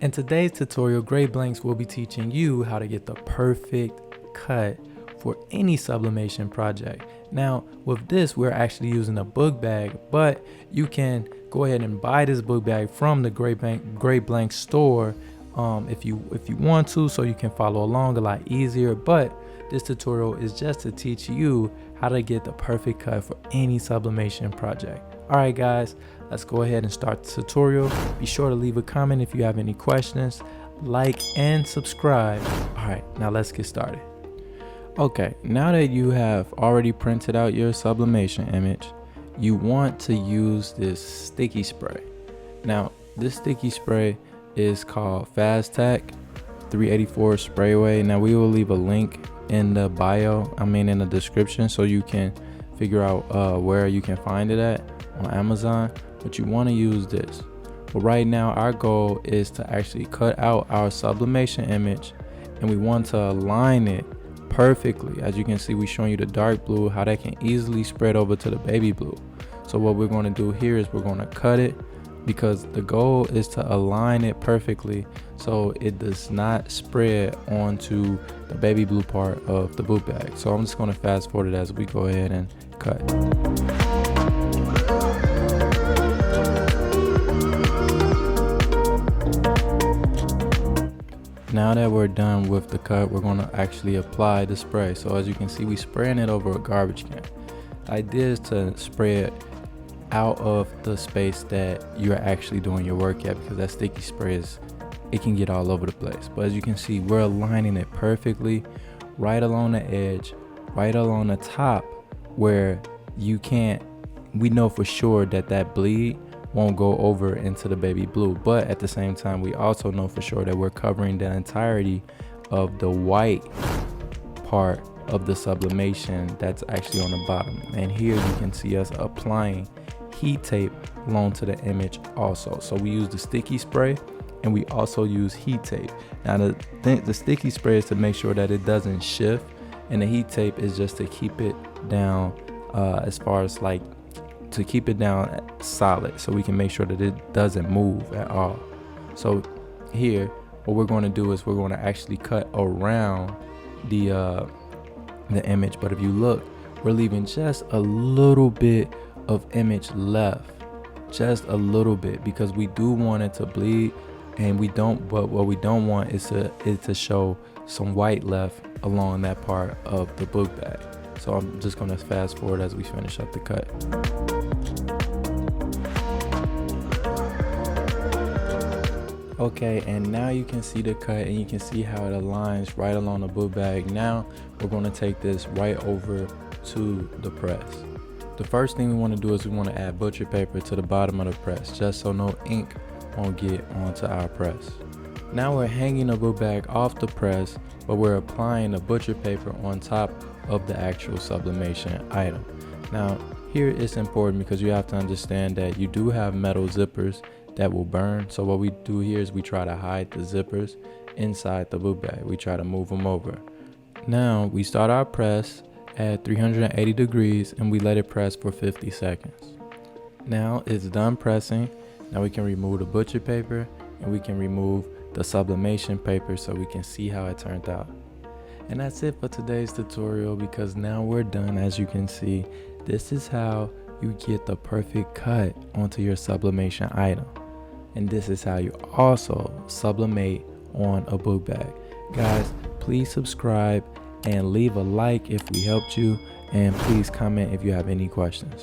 In today's tutorial, Greatblanks will be teaching you how to get the perfect cut for any sublimation project. Now, with this, we're actually using a book bag, but you can go ahead and buy this book bag from the Greatblanks store if you want to, so you can follow along a lot easier. But this tutorial is just to teach you how to get the perfect cut for any sublimation project. All right, guys, let's go ahead and start the tutorial. Be sure to leave a comment if you have any questions, like and subscribe. All right, now let's get started. Okay, now that you have already printed out your sublimation image, you want to use this sticky spray. Now, this sticky spray is called Fast Tack 384 Sprayway. Now, we will leave a link in the in the description, so you can figure out where you can find it at on Amazon. But you want to use this. But right now, our goal is to actually cut out our sublimation image, and we want to align it perfectly. As you can see, we're showing you the dark blue, how that can easily spread over to the baby blue. So what we're going to do here is we're going to cut it, because the goal is to align it perfectly so it does not spread onto the baby blue part of the book bag. So I'm just going to fast forward it as we go ahead and cut. Now that we're done with the cut, we're going to actually apply the spray. So as you can see, we're spraying it over a garbage can. The idea is to spray it out of the space that you're actually doing your work at, because that sticky spray it can get all over the place. But as you can see, we're aligning it perfectly right along the edge, right along the top, where we know for sure that bleed won't go over into the baby blue. But at the same time, we also know for sure that we're covering the entirety of the white part of the sublimation that's actually on the bottom. And here you can see us applying heat tape along to the image also. So we use the sticky spray and we also use heat tape. Now the sticky spray is to make sure that it doesn't shift, and the heat tape is just to keep it down as far as like to keep it down solid, so we can make sure that it doesn't move at all. So here what we're going to do is we're going to actually cut around the image. But if you look, we're leaving just a little bit of image left, just a little bit, because we do want it to bleed, and but what we don't want is to show some white left along that part of the book bag. So I'm just going to fast forward as we finish up the cut. Okay, and now you can see the cut, and you can see how it aligns right along the book bag. Now we're going to take this right over to the press. The first thing we want to do is we want to add butcher paper to the bottom of the press, just so no ink won't get onto our press. Now we're hanging the book bag off the press, but we're applying the butcher paper on top of the actual sublimation item. Now here it's important, because you have to understand that you do have metal zippers that will burn. So what we do here is we try to hide the zippers inside the book bag. We try to move them over. Now we start our press at 380 degrees and we let it press for 50 seconds. Now it's done pressing. Now we can remove the butcher paper and we can remove the sublimation paper so we can see how it turned out. And that's it for today's tutorial, because now we're done. As you can see, this is how you get the perfect cut onto your sublimation item. And this is how you also sublimate on a book bag. Guys, please subscribe and leave a like if we helped you, and please comment if you have any questions.